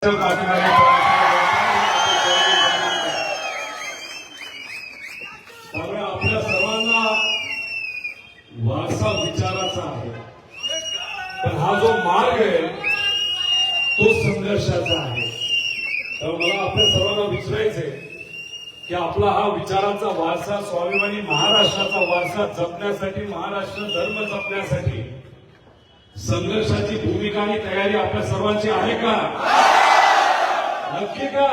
त्यामुळे आपल्या सर्वांना वारसा विचाराचा आहे, पण हा जो मार्ग आहे तो संघर्षाचा आहे. तर मला आपल्या सर्वांना विचारायचंय की आपला हा विचारांचा वारसा, स्वाभिमानी महाराष्ट्राचा वारसा जपण्यासाठी, महाराष्ट्र धर्म जपण्यासाठी संघर्षाची भूमिका आणि तयारी आपल्या सर्वांची आहे का? नक्की का?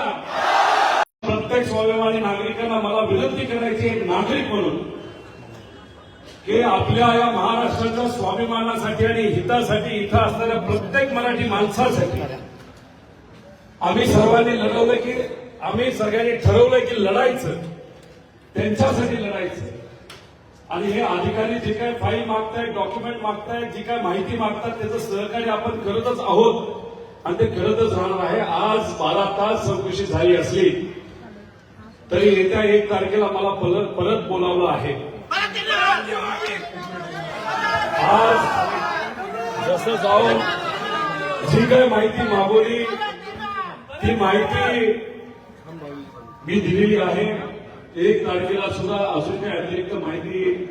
प्रत्येक स्वाभिमानी नागरिकांना मला विनंती करायची, एक नागरिक म्हणून, की आपल्या या महाराष्ट्राच्या स्वाभिमानासाठी आणि हितासाठी इथं असणाऱ्या प्रत्येक मराठी माणसासाठी आम्ही सर्वांनी लढवलं, की आम्ही सगळ्यांनी ठरवलंय की लढायचं, त्यांच्यासाठी लढायचं. आणि हे अधिकारी जे काय फाईल मागतायत, डॉक्युमेंट मागतायत, जी काय माहिती मागतात, त्याचं सहकार्य आपण करतच आहोत आणि ते करतच राहणार आहे. आज 12 तास चौकशी झाली असली तरी येत्या 1 तारखेला मला परत बोलावलं आहे. आज जसं जाऊन जी काही माहिती मागवली ती माहिती मी दिलेली आहे. 1 तारखेला सुद्धा अजून काही अतिरिक्त माहिती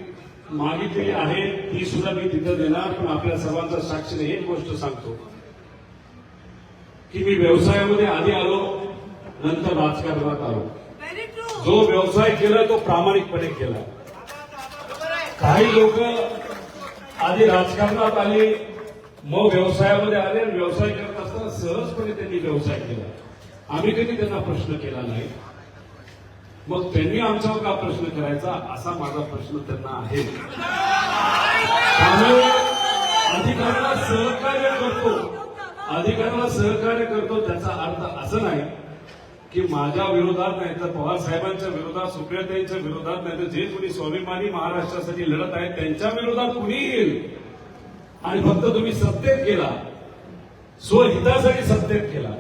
मागितलेली आहे, ती सुद्धा मी तिथं देणार. पण आपल्या सर्वांच्या साक्षीने एक गोष्ट सांगतो की मी व्यवसायामध्ये आधी आलो, नंतर राजकारणात आलो. जो व्यवसाय केला तो प्रामाणिकपणे केला. काही लोक आधी राजकारणात आले, मग व्यवसायामध्ये आले, आणि व्यवसाय करत असताना सहजपणे त्यांनी व्यवसाय केला. आम्ही कधी त्यांना प्रश्न केला नाही. मग त्यांनी आमच्यावर का प्रश्न करायचा, असा माझा प्रश्न त्यांना आहे. त्यामुळे अधिकाऱ्याला सहकार्य करतो त्याचा अर्थ असं नाही की माझ्या विरोधात नाही तर पवार साहेबांच्या विरोधात, सुप्रियाताईंच्या विरोधात नाही तर जे कोणी स्वाभिमानी महाराष्ट्रासाठी लढत आहेत त्यांच्या विरोधात कुणी येईल आणि फक्त तुम्ही सत्तेत गेला, स्वहितासाठी सत्तेत गेला,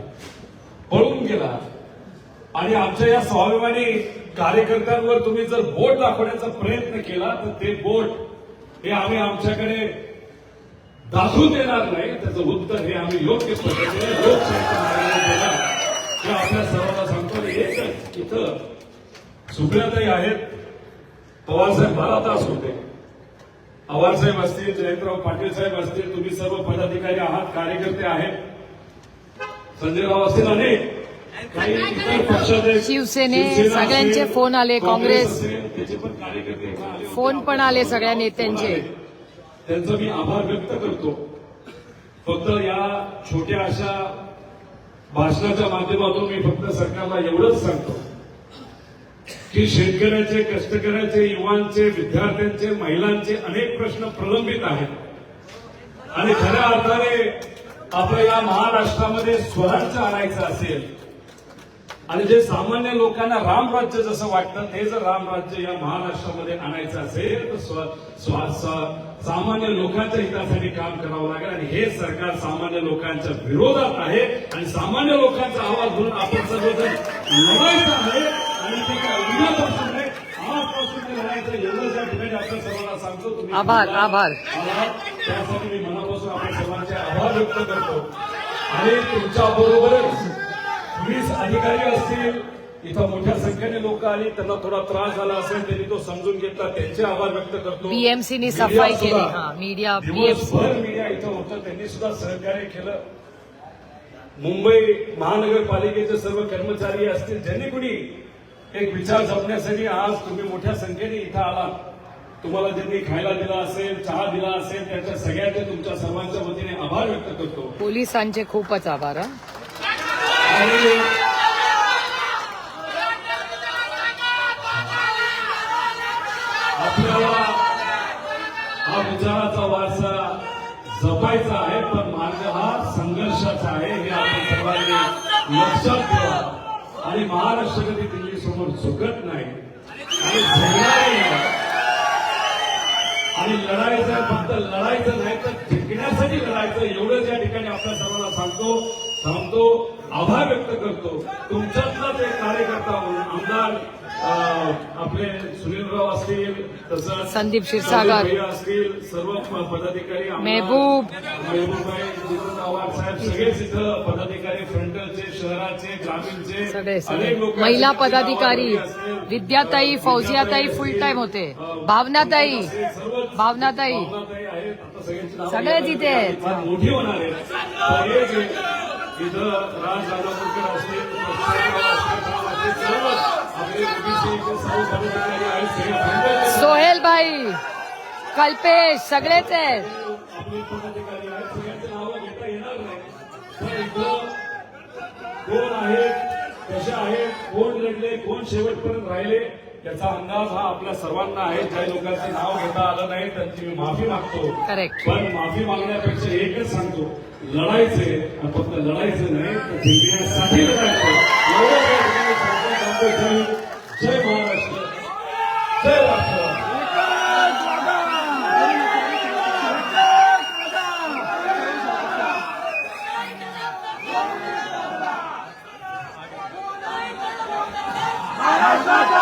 पळून गेला आणि आमच्या या स्वाभिमानी कार्यकर्त्यांवर तुम्ही जर बोट दाखवण्याचा प्रयत्न केला तर ते बोट हे आम्ही आमच्याकडे दाखवून देणार नाही. त्याचं उत्तर हे आम्ही योग्य पद्धतीने लोकशाहीच्या हे आपल्या सर्वांना सांगतो. एकच इथं सुप्रियाताई आहेत, पवारसाहेब 12 तास होते, आवारसाहेब असतील, जयंतराव पाटील साहेब असतील, तुम्ही सर्व पदाधिकारी आहात, कार्यकर्ते आहेत, संजयराव असतील, अनेक काही इतर पक्षाचे, शिवसेने सगळ्यांचे फोन आले, काँग्रेस त्याचे पण कार्यकर्ते फोन पण आले सगळ्या नेत्यांचे. त्यांचा मी आभार व्यक्त करतो. फक्त या छोट्या अशा भाषणाच्या माध्यमातून मी फक्त सरकारला एवढंच सांगतो की शेतकऱ्याचे, कष्टकऱ्याचे, युवांचे, विद्यार्थ्यांचे, महिलांचे अनेक प्रश्न प्रलंबित आहेत आणि खऱ्या अर्थाने आपल्या या महाराष्ट्रामध्ये स्वराज्य आणायचं असेल आणि जे सामान्य लोकांना रामराज्य जसं वाटतं ते जर रामराज्य या महाराष्ट्रामध्ये आणायचं असेल तर सामान्य लोकांच्या हितासाठी काम करावं लागेल. आणि हे सरकार सामान्य लोकांच्या विरोधात आहे आणि सामान्य लोकांचा आवाज घेऊन आपण सर्वजण लढायचं आहे. आणि ते काय उद्यापासून नाही, आजपासून ते लढायचं, एवढंच या ठिकाणी आपल्या सर्वांना सांगतो. आभार. त्यासाठी मी मनापासून आपल्या सर्वांचे आभार व्यक्त करतो. आणि तुमच्या बरोबरच पोलीस अधिकारी असतील, इथं मोठ्या संख्येने लोक आली, त्यांना थोडा त्रास झाला असेल, त्यांनी तो समजून घेतला, त्यांचे आभार व्यक्त करतो. बीएमसीनी सफाई केली, मीडिया इथं होतं, त्यांनी सुद्धा सहकार्य केलं. मुंबई महानगरपालिकेचे सर्व कर्मचारी असतील, ज्यांनी कुणी एक विचार जपण्यासाठी आज तुम्ही मोठ्या संख्येने इथं आला, तुम्हाला ज्यांनी खायला दिला असेल, चहा दिला असेल, त्याच्या सगळ्यांचे तुमच्या सर्वांच्या वतीने आभार व्यक्त करतो. पोलिसांचे खूपच आभार. आपल्याला हा विचाराचा वारसा जपायचा आहे, पण मार्ग हा संघर्षाचा आहे, हे आपण सर्वांनी लक्षात ठेवा. आणि महाराष्ट्र कधी दिल्ली समोर झुकत नाही आणि झुकणारही नाही. आणि लढायचं आहे, फक्त लढायचं नाही तर जिंकण्यासाठी लढायचं, एवढंच या ठिकाणी आपल्या सर्वांना थांबतो, आभार व्यक्त करतो. तुमच्यातलाच एक कार्यकर्ता म्हणून, आमदार आपले सुनीलराव असतील, तसंच संदीप क्षीरसागर. भैया असतील, सर्व पदाधिकारी, आमदार, महबूबाई, जितेंद्र आव्हाड साहेब, सगळेच इथं पदाधिकारी, फ्रंटलचे, शहराचे, ग्रामीणचे, सगळे अनेक लोक, महिला पदाधिकारी, विद्याताई, फौजियाताई फुल टाइम होते, भावनाताई भावनाताई आहेत. आता सगळ्यांची नावं सगळेच घेतली इथे आहेत. फार मोठी होणार आहे. तर हे जे इथं राज राजापूरकर असतील, पक्षांतर असतील, सर्व आपले ओबीसी सर्व पदाधिकारी आहेत, सगळे फ्रंटलचे सोहेलबाई, कल्पेश सगळेच आहेत. आपले पदाधिकारी आहेत, सगळ्यांची नावं घेता येणार नाही. पण इथं कोण आहेत, कसे आहेत, कोण लढले, कोण शेवटपर्यंत राहिले, त्याचा अंदाज हा आपल्या सर्वांना आहे. ज्या लोकांचं नाव घेता आलं नाही त्यांची मी माफी मागतो. करेक्ट. पण माफी मागण्यापेक्षा एकच सांगतो, लढायचे आणि फक्त लढायचं नाही तर जिंकण्यासाठी लढायचं. एवढंच या ठिकाणी सांगतो. जय महाराष्ट्र, जय राष्ट्र. महाराष्ट्राचा